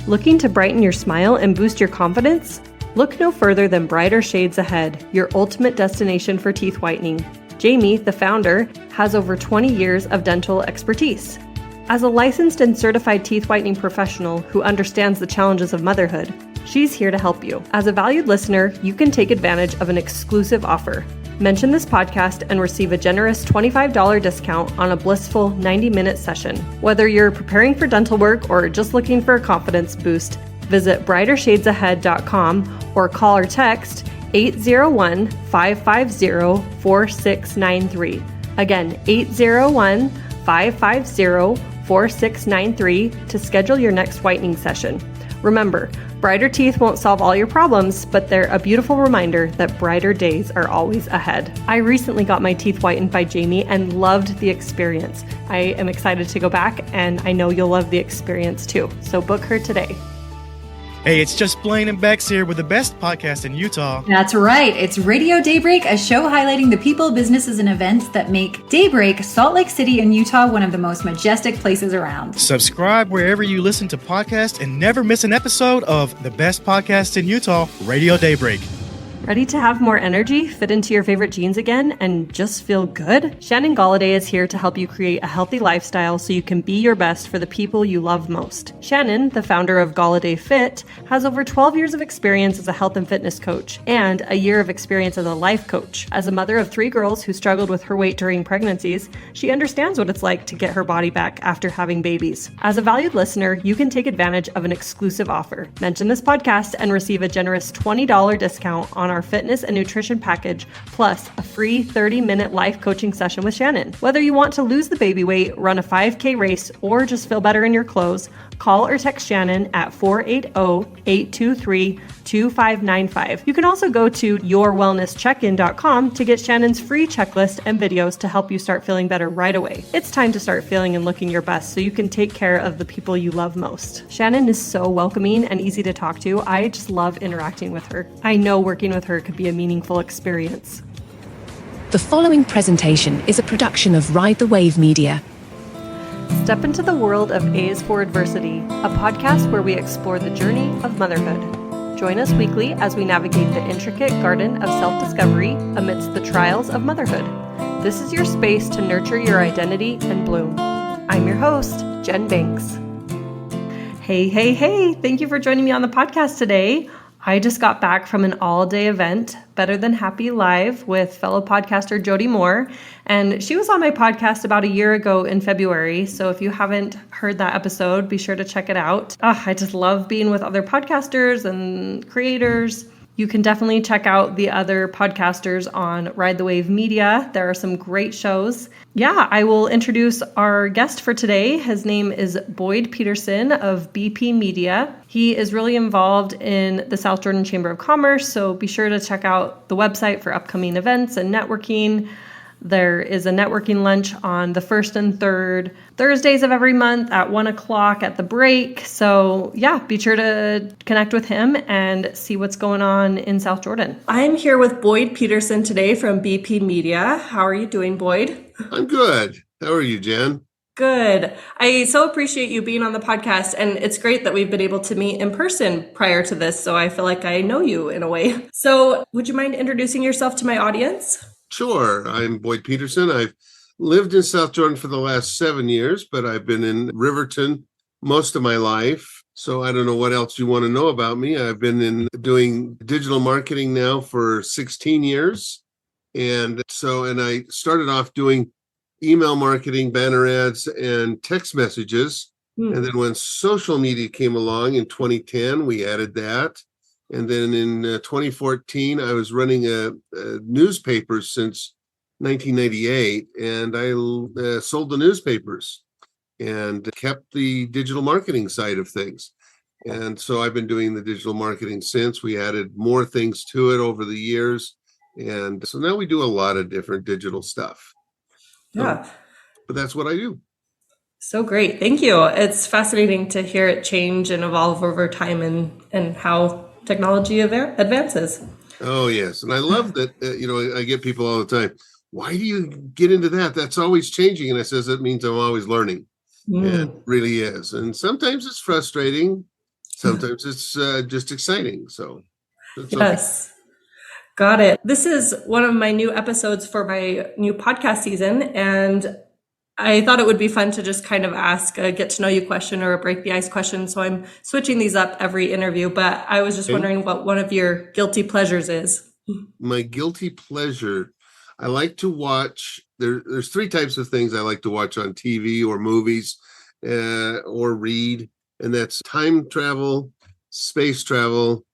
Looking to brighten your smile and boost your confidence? Look no further than Brighter Shades Ahead, your ultimate destination for teeth whitening. Jamie, the founder, has over 20 years of dental expertise. As a licensed and certified teeth whitening professional who understands the challenges of motherhood, she's here to help you. As a valued listener, you can take advantage of an exclusive offer. Mention this podcast and receive a generous $25 discount on a blissful 90-minute session. Whether you're preparing for dental work or just looking for a confidence boost, visit brightershadesAhead.com or call or text 801-550-4693. Again, 801-550-4693 to schedule your next whitening session. Remember, brighter teeth won't solve all your problems, but they're a beautiful reminder that brighter days are always ahead. I recently got my teeth whitened by Jamie and loved the experience. I am excited to go back, and I know you'll love the experience too. So book her today. Hey, it's just Blaine and Bex here with the best podcast in Utah. That's right. It's Radio Daybreak, a show highlighting the people, businesses, and events that make Daybreak, Salt Lake City, and Utah one of the most majestic places around. Subscribe wherever you listen to podcasts and never miss an episode of the best podcast in Utah, Radio Daybreak. Ready to have more energy, fit into your favorite jeans again, and just feel good? Shannon Galladay is here to help you create a healthy lifestyle so you can be your best for the people you love most. Shannon, the founder of Galladay Fit, has over 12 years of experience as a health and fitness coach and a year of experience as a life coach. As a mother of 3 girls who struggled with her weight during pregnancies, she understands what it's like to get her body back after having babies. As a valued listener, you can take advantage of an exclusive offer. Mention this podcast and receive a generous $20 discount on our fitness and nutrition package, plus a free 30-minute life coaching session with Shannon. Whether you want to lose the baby weight, run a 5K race, or just feel better in your clothes, call or text Shannon at 480-823-2595. You can also go to yourwellnesscheckin.com to get Shannon's free checklist and videos to help you start feeling better right away. It's time to start feeling and looking your best so you can take care of the people you love most. Shannon is so welcoming and easy to talk to. I just love interacting with her. I know working with her could be a meaningful experience. The following presentation is a production of Ride the Wave Media. Step into the world of A is for Adversity, a podcast where we explore the journey of motherhood. Join us weekly as we navigate the intricate garden of self-discovery amidst the trials of motherhood. This is your space to nurture your identity and bloom. I'm your host, Jen Banks. Hey. Thank you for joining me on the podcast today. I just got back from an all-day event, Better Than Happy Live, with fellow podcaster Jody Moore. And she was on my podcast about a year ago in February. So if you haven't heard that episode, be sure to check it out. I just love being with other podcasters and creators. You can definitely check out the other podcasters on Ride the Wave Media. There are some great shows. Yeah, I will introduce our guest for today. His name is Boyd Peterson of BP Media. He is really involved in the South Jordan Chamber of Commerce, so be sure to check out the website for upcoming events and networking. There is a networking lunch on the 1st and 3rd Thursdays of every month at 1 o'clock at the break. So yeah, be sure to connect with him and see what's going on in South Jordan. I'm here with Boyd Peterson today from BP Media. How are you doing, Boyd? I'm good. How are you, Jen? Good. I so appreciate you being on the podcast, and it's great that we've been able to meet in person prior to this, so I feel like I know you in a way. So would you mind introducing yourself to my audience? Sure. I'm Boyd Peterson. I've lived in South Jordan for the last 7 years, but I've been in Riverton most of my life. So I don't know what else you want to know about me. I've been doing digital marketing now for 16 years. And I started off doing email marketing, banner ads, and text messages. And then when social media came along in 2010, we added that. And then in 2014, I was running a newspaper since 1998, and I sold the newspapers and kept the digital marketing side of things. And so I've been doing the digital marketing since. We added more things to it over the years. And so now we do a lot of different digital stuff. Yeah. But that's what I do. So great. Thank you. It's fascinating to hear it change and evolve over time and how technology advances. Oh, yes. And I love that, I get people all the time, why do you get into that? That's always changing. And I says, it means I'm always learning. And it really is. And sometimes it's frustrating. sometimes it's just exciting. So it's okay. Yes. Got it. This is one of my new episodes for my new podcast season, and I thought it would be fun to just kind of ask a get to know you question or a break the ice question. So I'm switching these up every interview, but I was just Okay. wondering what one of your guilty pleasures is. My guilty pleasure, I like to watch, there's three types of things I like to watch on TV or movies or read, and that's time travel, space travel,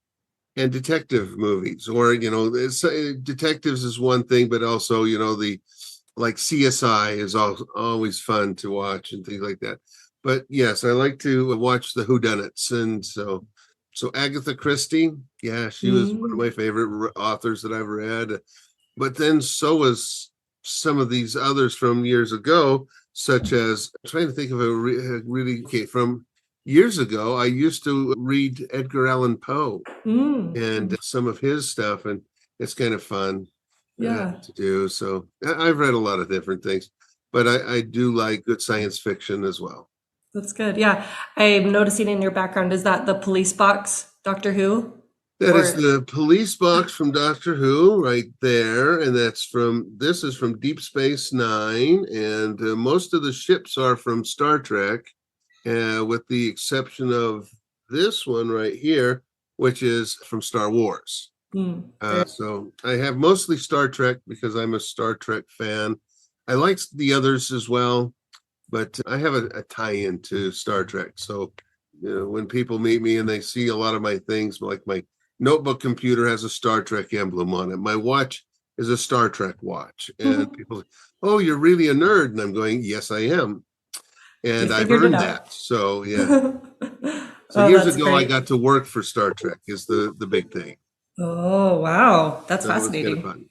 and detective movies. Or, detectives is one thing, but also, the like CSI is always fun to watch and things like that. But yes, I like to watch the whodunits. And so Agatha Christie, yeah, she was one of my favorite authors that I've read. But then so was some of these others from years ago, such as, I'm trying to think of really, okay, from years ago, I used to read Edgar Allan Poe and some of his stuff, and it's kind of fun Yeah, to do. So I've read a lot of different things, but I do like good science fiction as well. that's good. Yeah, I'm noticing in your background, is that the police box, Doctor Who? That is Or the police box from Doctor Who right there. And this is from Deep Space Nine. And most of the ships are from Star Trek, with the exception of this one right here, which is from Star Wars. So I have mostly Star Trek because I'm a Star Trek fan. I like the others as well, but I have a tie-in to Star Trek. So, when people meet me and they see a lot of my things, like my notebook computer has a Star Trek emblem on it. My watch is a Star Trek watch. And people say, "Oh, you're really a nerd." And I'm going, "Yes, I am." you And I've figured it earned out. that. So, yeah. So Oh, years that's ago, I great. got to work for Star Trek is the big thing. Oh, wow. That's So it was kind of fascinating. fun.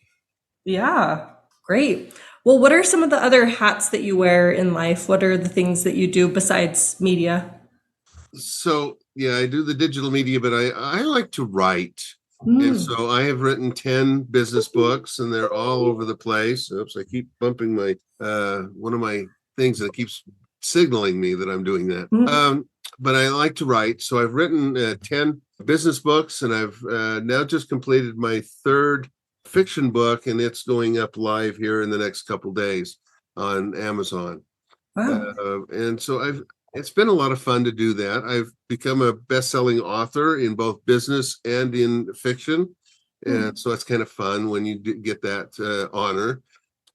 Yeah, great. Well, what are some of the other hats that you wear in life? What are the things that you do besides media? So yeah, I do the digital media, but I like to write. And Mm. so I have written 10 business books, and they're all over the place. Oops, I keep bumping my one of my things that keeps signaling me that I'm doing that. Mm. But I like to write. So I've written 10 business books, and I've now just completed my third fiction book, and it's going up live here in the next couple days on Amazon. Wow. And so it's been a lot of fun to do that. I've become a best-selling author in both business and in fiction. And so it's kind of fun when you get that honor.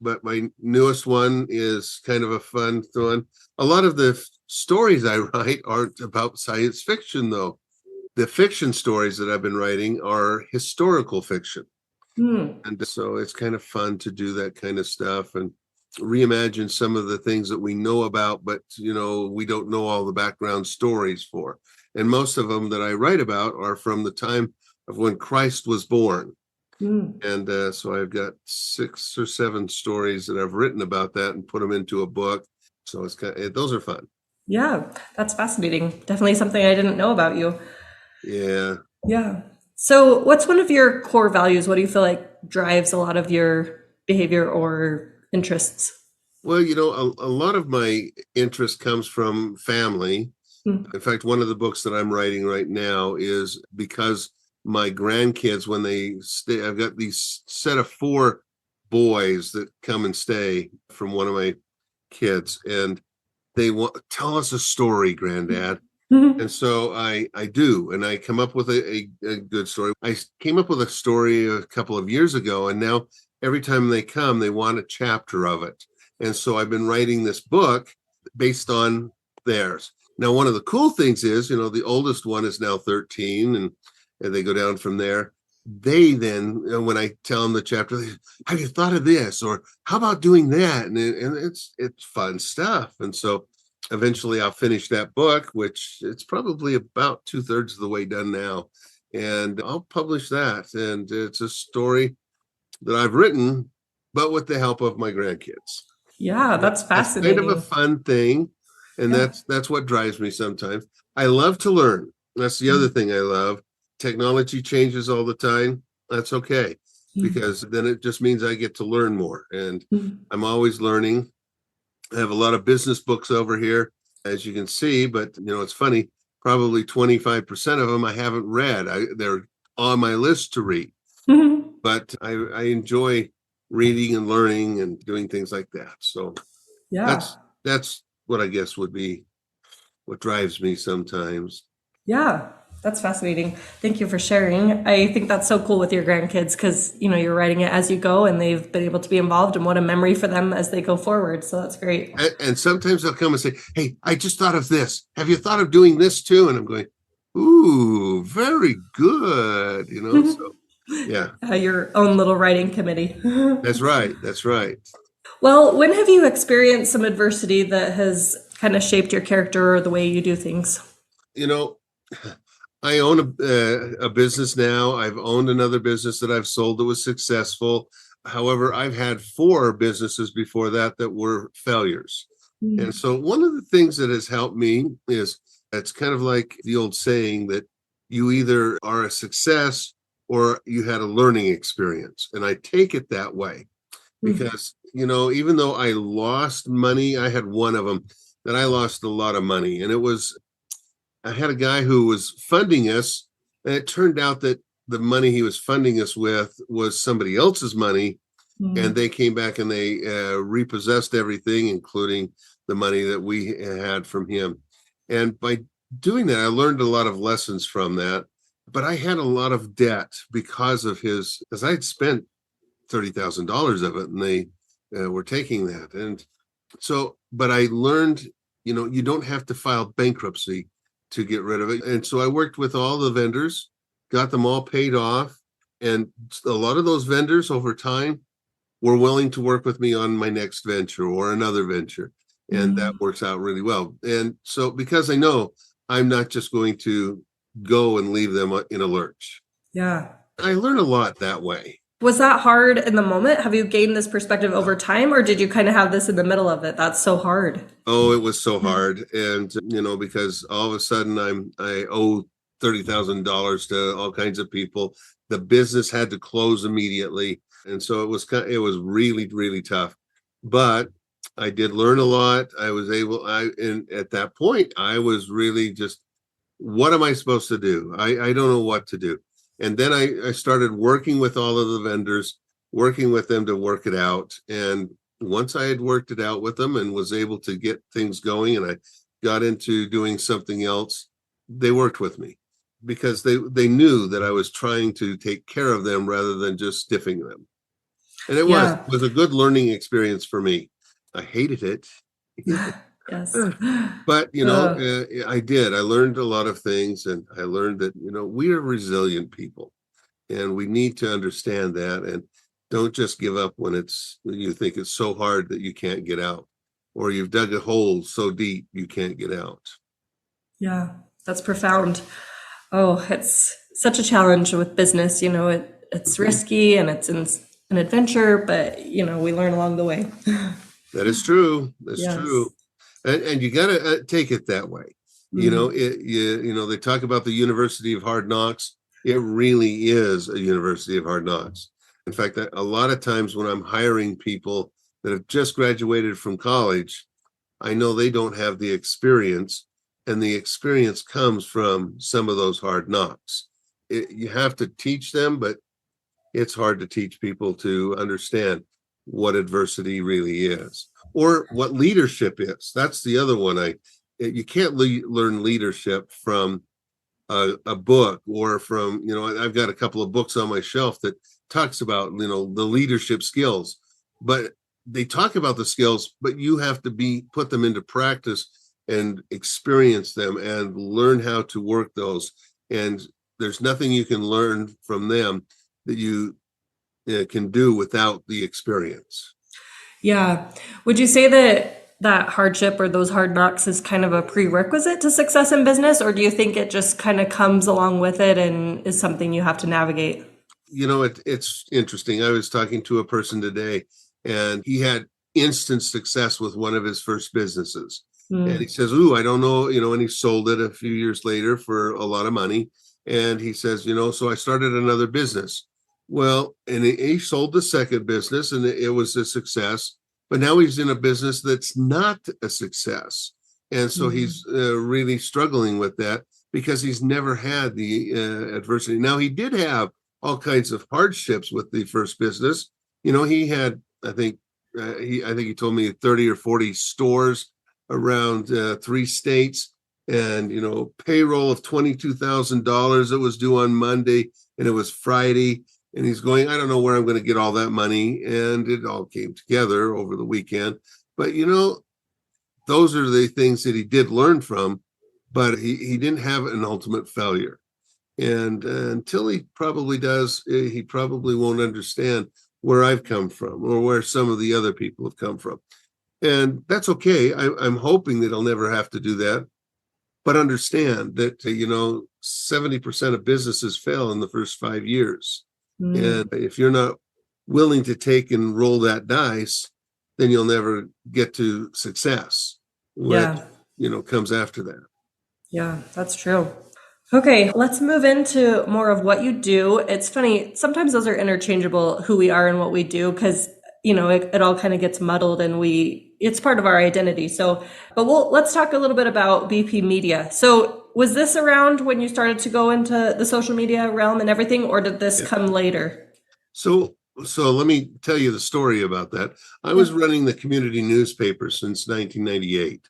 But my newest one is kind of a fun one. A lot of the stories I write aren't about science fiction, though. The fiction stories that I've been writing are historical fiction. Mm. And so it's kind of fun to do that kind of stuff and reimagine some of the things that we know about, but we don't know all the background stories for. And most of them that I write about are from the time of when Christ was born. Mm. And so I've got 6 or 7 stories that I've written about that and put them into a book. So it's those are fun. Yeah, that's fascinating. Definitely something I didn't know about you. Yeah. Yeah. So, what's one of your core values? What do you feel like drives a lot of your behavior or interests? Well, a lot of my interest comes from family. Mm. In fact, one of the books that I'm writing right now is because my grandkids, when they stay, I've got these set of 4 boys that come and stay from one of my kids, and they want tell us a story, Granddad. And so I do, and I come up with a good story. I came up with a story a couple of years ago, and now every time they come, they want a chapter of it. And so I've been writing this book based on theirs. Now, one of the cool things is, the oldest one is now 13, and they go down from there. They then, when I tell them the chapter, they say, "Have you thought of this?" Or "How about doing that?" And it's fun stuff. And so eventually I'll finish that book, which it's probably about 2/3 of the way done now. And I'll publish that. And it's a story that I've written, but with the help of my grandkids. Yeah, that's That's kind of a fascinating. fun thing. And Yeah. that's what drives me sometimes. I love to learn. That's the other thing I love. Technology changes all the time. That's okay, because then it just means I get to learn more. And I'm always learning. I have a lot of business books over here, as you can see, but it's funny. probably 25% of them I haven't read. They're on my list to read, but I enjoy reading and learning and doing things like that. So Yeah. that's what I guess would be what drives me sometimes. Yeah, that's fascinating. Thank you for sharing. I think that's so cool with your grandkids because, you're writing it as you go and they've been able to be involved, and what a memory for them as they go forward. So that's great. And sometimes they'll come and say, "Hey, I just thought of this. Have you thought of doing this too?" And I'm going, "Ooh, very good." So yeah, Your own little writing committee. that's right. That's right. Well, when have you experienced some adversity that has kind of shaped your character or the way you do things? You know, I own a business now. I've owned another business that I've sold that was successful. However, I've had 4 businesses before that were failures. And so one of the things that has helped me is it's kind of like the old saying that you either are a success or you had a learning experience. And I take it that way because, even though I lost money, I had one of them that I lost a lot of money. And I had a guy who was funding us, and it turned out that the money he was funding us with was somebody else's money. And they came back and they repossessed everything, including the money that we had from him. And by doing that, I learned a lot of lessons from that. But I had a lot of debt because I had spent $30,000 of it, and they were taking that. And so, but I learned, you don't have to file bankruptcy to get rid of it. And so I worked with all the vendors, got them all paid off. And a lot of those vendors over time were willing to work with me on my next venture or another venture. And that works out really well. And so, because I know I'm not just going to go and leave them in a lurch. Yeah. I learn a lot that way. Was that hard in the moment? Have you gained this perspective over time, or did you kind of have this in the middle of it? That's so hard. Oh, it was so hard. And, because all of a sudden I owe $30,000 to all kinds of people. The business had to close immediately. And so it was really, really tough. But I did learn a lot. And at that point, I was really just, what am I supposed to do? I don't know what to do. And then I started working with all of the vendors, working with them to work it out. And once I had worked it out with them and was able to get things going, and I got into doing something else, they worked with me because they knew that I was trying to take care of them rather than just stiffing them. And it was a good learning experience for me. I hated it. Yes. But, I did. I learned a lot of things, and I learned that, we are resilient people, and we need to understand that, and don't just give up when you think it's so hard that you can't get out, or you've dug a hole so deep you can't get out. Yeah, that's profound. Oh, it's such a challenge with business. It's risky and it's an adventure, but, we learn along the way. That is true. That's Yes. true. And you got to take it that way. They talk about the University of Hard Knocks. It really is a University of Hard Knocks. In fact, a lot of times when I'm hiring people that have just graduated from college, I know they don't have the experience, and the experience comes from some of those hard knocks. You have to teach them, but it's hard to teach people to understand what adversity really is, or what leadership is. That's the other one. You can't learn leadership from a book or from, I've got a couple of books on my shelf that talks about, the leadership skills, but they talk about the skills, but you have to put them into practice and experience them and learn how to work those. And there's nothing you can learn from them that you can do without the experience. Yeah. Would you say that hardship or those hard knocks is kind of a prerequisite to success in business, or do you think it just kind of comes along with it and is something you have to navigate? It's interesting. I was talking to a person today, and he had instant success with one of his first businesses. And he says, "Ooh, I don't know," and he sold it a few years later for a lot of money. And he says, so I started another business. Well, and he sold the second business, and it was a success, but now he's in a business that's not a success. And so he's really struggling with that. because he's never had the adversity. Now, he did have all kinds of hardships with the first business. He had, I think he told me 30 or 40 stores around 3 states, and payroll of $22,000 that was due on Monday, and it was Friday, and he's going, I don't know where I'm going to get all that money, and it all came together over the weekend. But those are the things that he did learn from, but he didn't have an ultimate failure. And until he probably does, he probably won't understand where I've come from or where some of the other people have come from. And that's okay. I'm hoping that he'll never have to do that. But understand that, 70% of businesses fail in the first 5 years. And if you're not willing to take and roll that dice, then you'll never get to success, which, comes after that. Yeah, that's true. Okay, let's move into more of what you do. It's funny, sometimes those are interchangeable, who we are and what we do, because, it all kind of gets muddled and it's part of our identity. So, but let's talk a little bit about BP Media. So was this around when you started to go into the social media realm and everything, or did this come later? So let me tell you the story about that. I was running the community newspaper since 1998.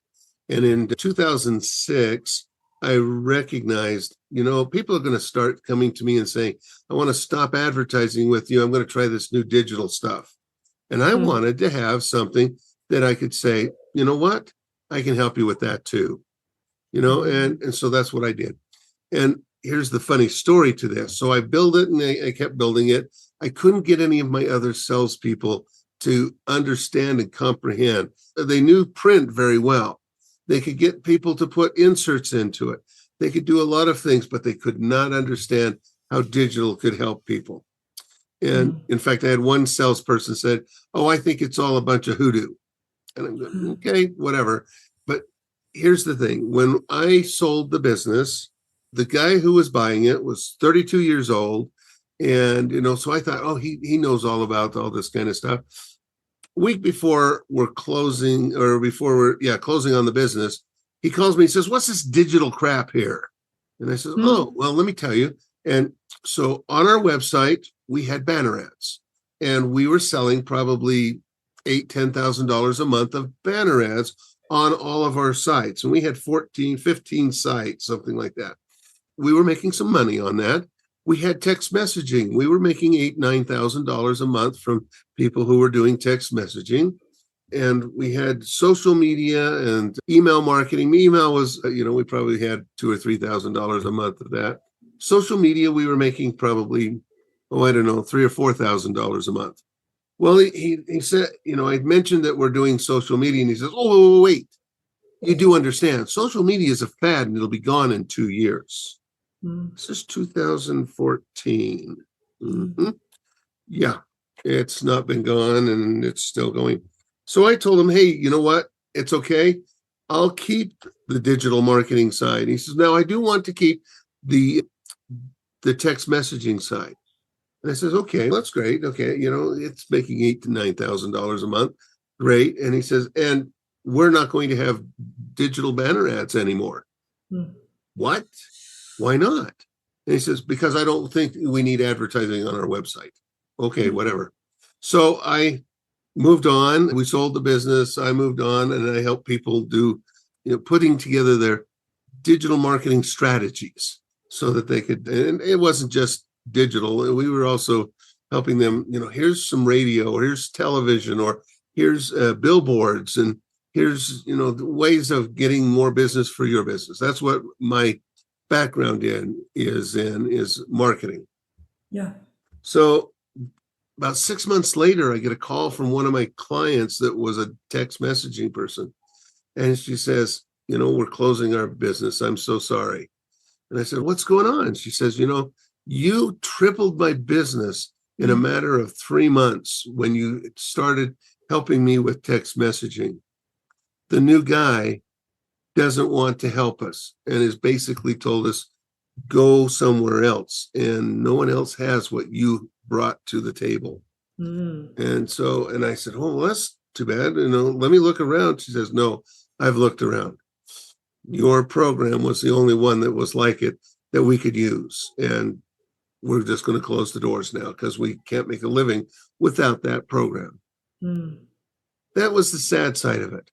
And in 2006, I recognized, people are going to start coming to me and saying, I want to stop advertising with you. I'm going to try this new digital stuff. And I wanted to have something that I could say, you know what, I can help you with that too. And so that's what I did. And here's the funny story to this. So I built it and I kept building it. I couldn't get any of my other salespeople to understand and comprehend. They knew print very well. They could get people to put inserts into it. They could do a lot of things, but they could not understand how digital could help people. And in fact, I had one salesperson said, oh, I think it's all a bunch of hoodoo. And I'm going, okay, whatever. But here's the thing. When I sold the business, the guy who was buying it was 32 years old. And, so I thought, oh, he knows all about all this kind of stuff. Week before we're closing, closing on the business, he calls me and says, what's this digital crap here? And I said, oh, well, let me tell you. And so on our website, we had banner ads, and we were selling probably $10,000 a month of banner ads on all of our sites. And we had 14, 15 sites, something like that. We were making some money on that. We had text messaging. We were making $8,000, $9,000 a month from people who were doing text messaging. And we had social media and email marketing. Email was, we probably had $2,000 or $3,000 a month of that. Social media, we were making probably, $3,000 or $4,000 a month. Well, he said, I'd mentioned that we're doing social media, and he says, oh, wait, you do understand. Social media is a fad, and it'll be gone in 2 years. This is 2014. Yeah, it's not been gone, and it's still going. So I told him, hey, you know what? It's okay. I'll keep the digital marketing side. He says, now I do want to keep the text messaging side. And I says, okay, that's great. Okay, it's making $8,000 to $9,000 a month. Great. And he says, and we're not going to have digital banner ads anymore. What? Why not? And he says, because I don't think we need advertising on our website. Okay, whatever. So I moved on. We sold the business. I moved on, and I helped people do, putting together their digital marketing strategies so that they could, and it wasn't just digital. We were also helping them, here's some radio, or here's television, or here's billboards, and here's, ways of getting more business for your business. That's what my background is marketing. Yeah. So about 6 months later, I get a call from one of my clients that was a text messaging person. And she says, we're closing our business. I'm so sorry. And I said, what's going on? She says, you tripled my business in a matter of 3 months when you started helping me with text messaging. The new guy doesn't want to help us and has basically told us, go somewhere else. And no one else has what you brought to the table. And I said, oh, well, that's too bad. Let me look around. She says, no, I've looked around. your program was the only one that was like it that we could use. And we're just going to close the doors now because we can't make a living without that program. That was the sad side of it,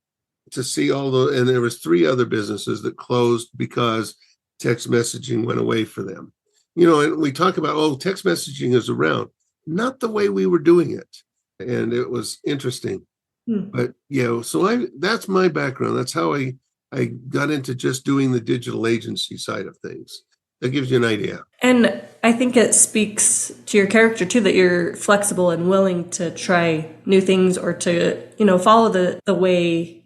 to see and there was 3 other businesses that closed because text messaging went away for them. And we talk about, text messaging is around, not the way we were doing it. And it was interesting. But so that's my background. That's how I got into just doing the digital agency side of things. That gives you an idea. And I think it speaks to your character too, that you're flexible and willing to try new things or to, follow the way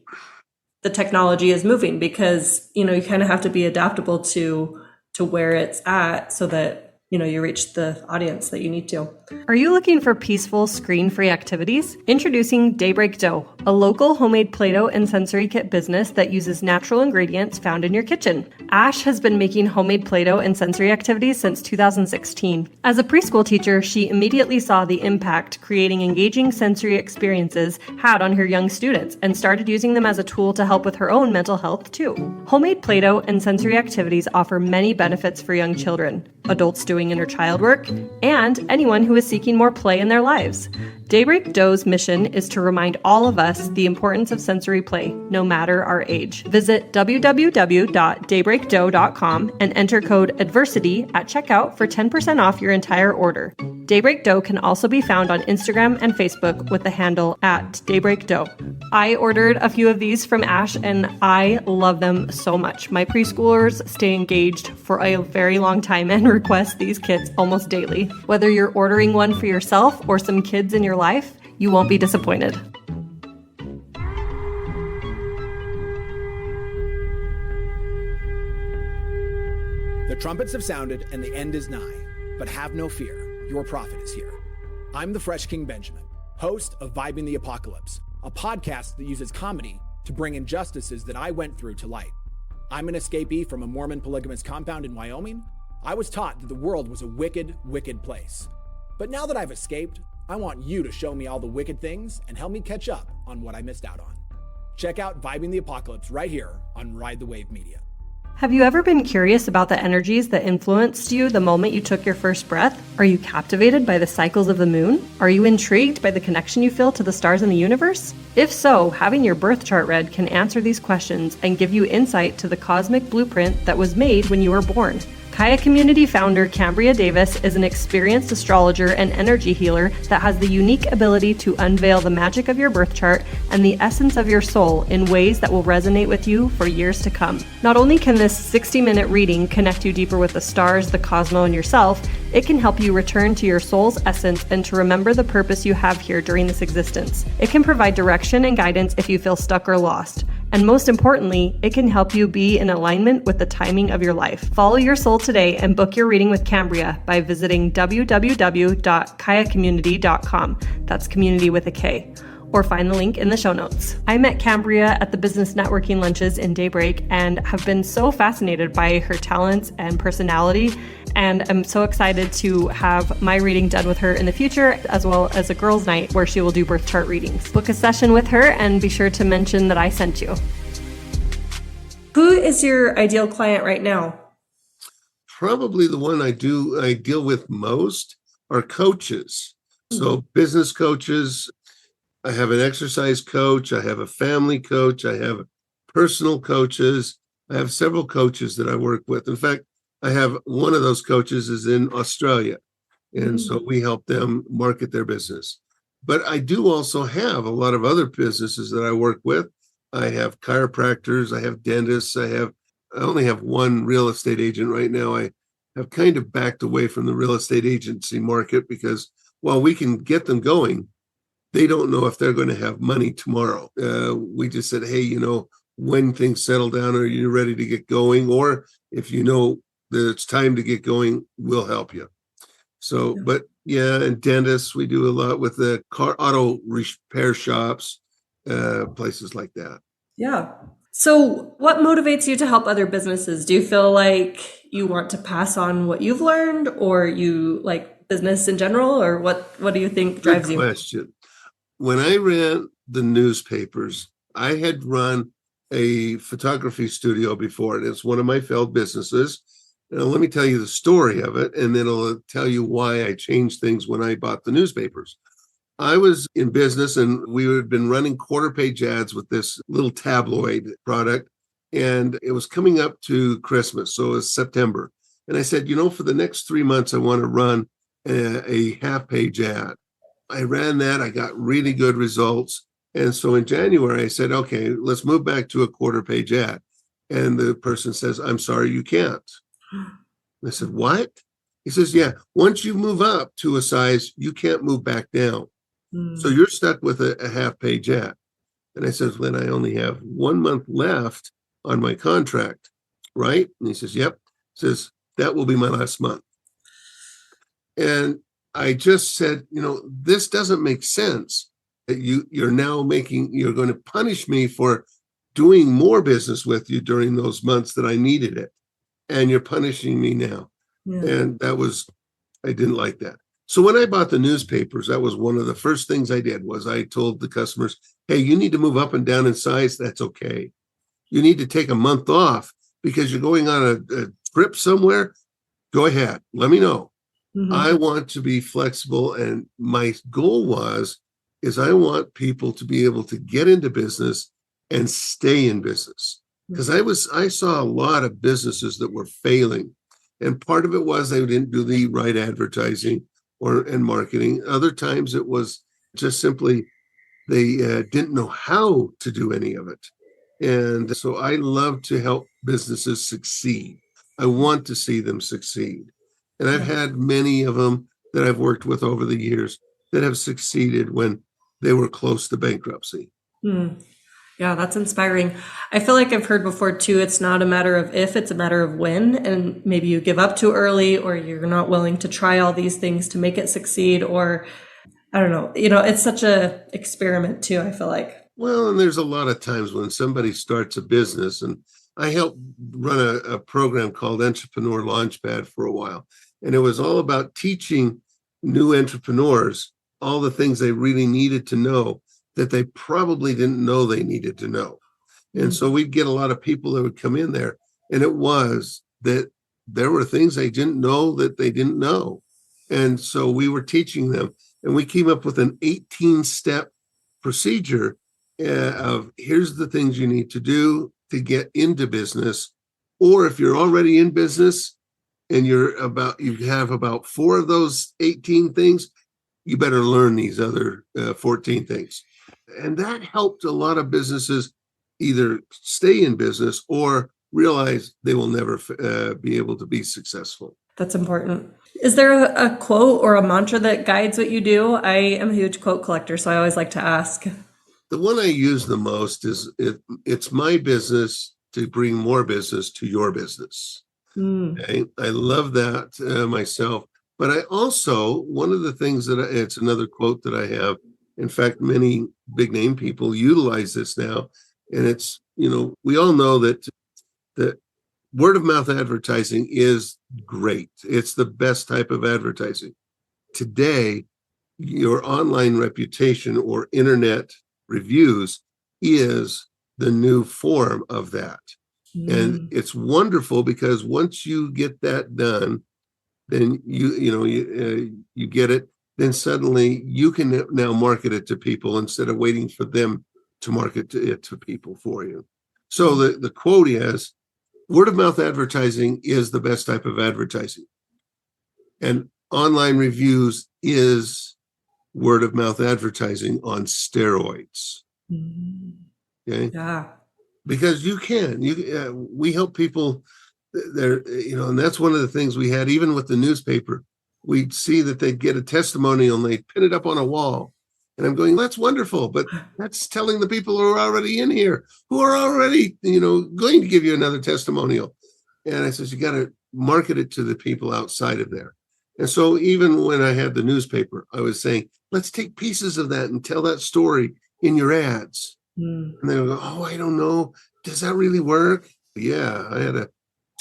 the technology is moving, because, you kind of have to be adaptable to where it's at so that, you reach the audience that you need to. Are you looking for peaceful, screen-free activities? Introducing Daybreak Dough, a local homemade Play-Doh and sensory kit business that uses natural ingredients found in your kitchen. Ash has been making homemade Play-Doh and sensory activities since 2016. As a preschool teacher, she immediately saw the impact creating engaging sensory experiences had on her young students and started using them as a tool to help with her own mental health too. Homemade Play-Doh and sensory activities offer many benefits for young children, adults doing inner child work, and anyone who is seeking more play in their lives. Daybreak Dough's mission is to remind all of us the importance of sensory play, no matter our age. Visit www.daybreakdough.com and enter code ADVERSITY at checkout for 10% off your entire order. Daybreak Dough can also be found on Instagram and Facebook with the handle @DaybreakDough. I ordered a few of these from Ash and I love them so much. My preschoolers stay engaged for a very long time and request these kits almost daily. Whether you're ordering one for yourself or some kids in your life, you won't be disappointed. The trumpets have sounded and the end is nigh, but have no fear, your prophet is here. I'm the Fresh King Benjamin, host of Vibing the Apocalypse, a podcast that uses comedy to bring injustices that I went through to light. I'm an escapee from a Mormon polygamous compound in Wyoming. I was taught that the world was a wicked, wicked place. But now that I've escaped, I want you to show me all the wicked things and help me catch up on what I missed out on. Check out Vibing the Apocalypse right here on Ride the Wave Media. Have you ever been curious about the energies that influenced you the moment you took your first breath? Are you captivated by the cycles of the moon? Are you intrigued by the connection you feel to the stars in the universe? If so, having your birth chart read can answer these questions and give you insight to the cosmic blueprint that was made when you were born. Kaya Community founder Cambria Davis is an experienced astrologer and energy healer that has the unique ability to unveil the magic of your birth chart and the essence of your soul in ways that will resonate with you for years to come. Not only can this 60-minute reading connect you deeper with the stars, the cosmos, and yourself, it can help you return to your soul's essence and to remember the purpose you have here during this existence. It can provide direction and guidance if you feel stuck or lost. And most importantly, it can help you be in alignment with the timing of your life. Follow your soul today and book your reading with Cambria by visiting www.kayacommunity.com. That's community with a K. Or find the link in the show notes. I met Cambria at the business networking lunches in Daybreak and have been so fascinated by her talents and personality. And I'm so excited to have my reading done with her in the future, as well as a girls' night where she will do birth chart readings. Book a session with her and be sure to mention that I sent you. Who is your ideal client right now? Probably the one I deal with most are coaches. So business coaches. I have an exercise coach. I have a family coach. I have personal coaches. I have several coaches that I work with. In fact, I have one of those coaches is in Australia. And so we help them market their business. But I do also have a lot of other businesses that I work with. I have chiropractors. I have dentists. I only have one real estate agent right now. I have kind of backed away from the real estate agency market because while we can get them going, they don't know if they're going to have money tomorrow. We just said, hey, when things settle down, are you ready to get going? Or if you know that it's time to get going, we'll help you. So, but yeah, and dentists, we do a lot with the auto repair shops, places like that. Yeah. So what motivates you to help other businesses? Do you feel like you want to pass on what you've learned, or you like business in general, or what do you think drives Good you? question. When I ran the newspapers, I had run a photography studio before. And it's one of my failed businesses. Now, let me tell you the story of it, and then it'll tell you why I changed things when I bought the newspapers. I was in business, and we had been running quarter page ads with this little tabloid product, and it was coming up to Christmas. So it was September. And I said, for the next 3 months, I want to run a half page ad. I ran that. I got really good results. And so in January, I said, okay, let's move back to a quarter page ad. And the person says, I'm sorry, you can't. I said, what? He says, yeah, once you move up to a size, you can't move back down. So you're stuck with a half page ad. And I says, when I only have 1 month left on my contract, right? And he says, yep. He says, that will be my last month. And I just said, this doesn't make sense. That you're going to punish me for doing more business with you during those months that I needed it. And you're punishing me now. Yeah. And I didn't like that. So when I bought the newspapers, that was one of the first things I did was I told the customers, hey, you need to move up and down in size. That's okay. You need to take a month off because you're going on a trip somewhere. Go ahead. Let me know. Mm-hmm. I want to be flexible. And my goal is I want people to be able to get into business and stay in business. Because I saw a lot of businesses that were failing. And part of it was they didn't do the right advertising and marketing. Other times it was just simply they didn't know how to do any of it. And so I love to help businesses succeed. I want to see them succeed. And I've had many of them that I've worked with over the years that have succeeded when they were close to bankruptcy. Yeah, that's inspiring. I feel like I've heard before too, it's not a matter of if, it's a matter of when. And maybe you give up too early, or you're not willing to try all these things to make it succeed, or I don't know. It's such a experiment too, I feel like. Well, and there's a lot of times when somebody starts a business, and I helped run a program called Entrepreneur Launchpad for a while. And it was all about teaching new entrepreneurs all the things they really needed to know that they probably didn't know they needed to know. And so we'd get a lot of people that would come in there, and it was that there were things they didn't know that they didn't know. And so we were teaching them, and we came up with an 18-step procedure of here's the things you need to do to get into business. Or if you're already in business and you have about 4 of those 18 things, you better learn these other 14 things. And that helped a lot of businesses either stay in business or realize they will never be able to be successful. That's important. Is there a quote or a mantra that guides what you do? I am a huge quote collector, so I always like to ask. The one I use the most is it's my business to bring more business to your business. Okay? I love that myself. But I also, one of the things it's another quote that I have. In fact, many big name people utilize this now. And it's, we all know that word of mouth advertising is great. It's the best type of advertising. Today, your online reputation or internet reviews is the new form of that. And it's wonderful because once you get that done, then you get it. Then suddenly you can now market it to people instead of waiting for them to market it to people for you. So the quote is, word of mouth advertising is the best type of advertising. And online reviews is word of mouth advertising on steroids. Okay. Yeah. Because we help people there, and that's one of the things we had, even with the newspaper. We'd see that they'd get a testimonial and they'd pin it up on a wall. And I'm going, that's wonderful, but that's telling the people who are already in here, who are already, going to give you another testimonial. And I says, you got to market it to the people outside of there. And so even when I had the newspaper, I was saying, let's take pieces of that and tell that story in your ads. And they would go, oh, I don't know. Does that really work? Yeah, I had a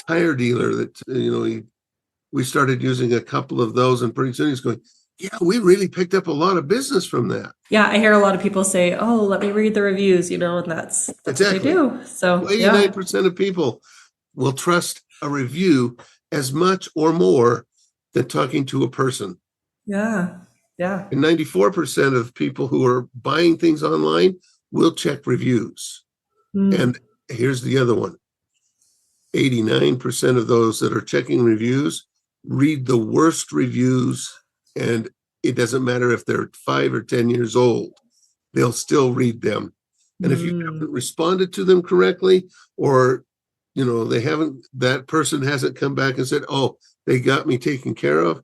tire dealer that, we started using a couple of those, and pretty soon he's going, Yeah, we really picked up a lot of business from that. Yeah, I hear a lot of people say, "Oh, let me read the reviews," and that's Exactly. what they do. So, 89% of people will trust a review as much or more than talking to a person. Yeah. And 94% of people who are buying things online will check reviews. And here's the other one. 89% of those that are checking reviews read the worst reviews, and it doesn't matter if they're 5 or 10 years old, they'll still read them. And if you haven't responded to them correctly, or that person hasn't come back and said, "Oh, they got me taken care of,"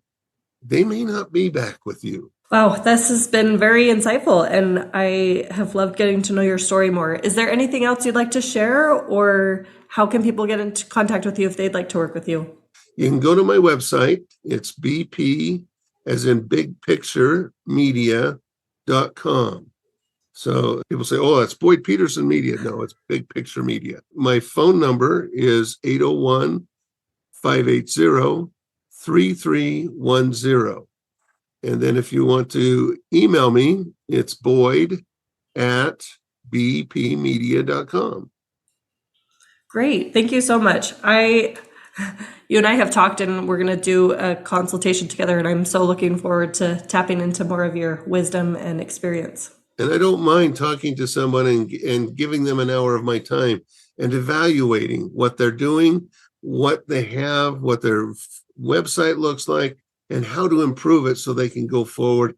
they may not be back with you. Wow, this has been very insightful, and I have loved getting to know your story more. Is there anything else you'd like to share, or how can people get into contact with you if they'd like to work with you? You can go to my website. It's BP, as in big picture, media.com. So people say, "Oh, that's Boyd Peterson Media." No, it's Big Picture Media. My phone number is 801-580-3310. And then if you want to email me, it's boyd@bpmedia.com. Great. Thank you so much. You and I have talked, and we're going to do a consultation together, and I'm so looking forward to tapping into more of your wisdom and experience. And I don't mind talking to someone and giving them an hour of my time and evaluating what they're doing, what they have, what their website looks like, and how to improve it so they can go forward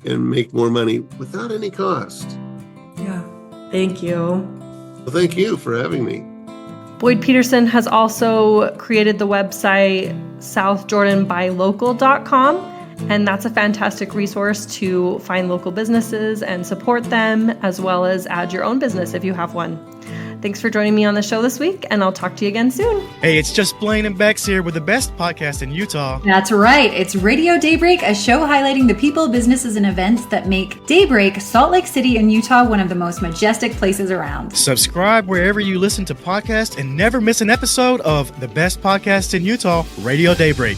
and make more money without any cost. Yeah. Thank you. Well, thank you for having me. Boyd Peterson has also created the website southjordanbuylocal.com, and that's a fantastic resource to find local businesses and support them, as well as add your own business if you have one. Thanks for joining me on the show this week, and I'll talk to you again soon. Hey, it's just Blaine and Bex here with the best podcast in Utah. That's right. It's Radio Daybreak, a show highlighting the people, businesses, and events that make Daybreak, Salt Lake City, and Utah one of the most majestic places around. Subscribe wherever you listen to podcasts and never miss an episode of the best podcast in Utah, Radio Daybreak.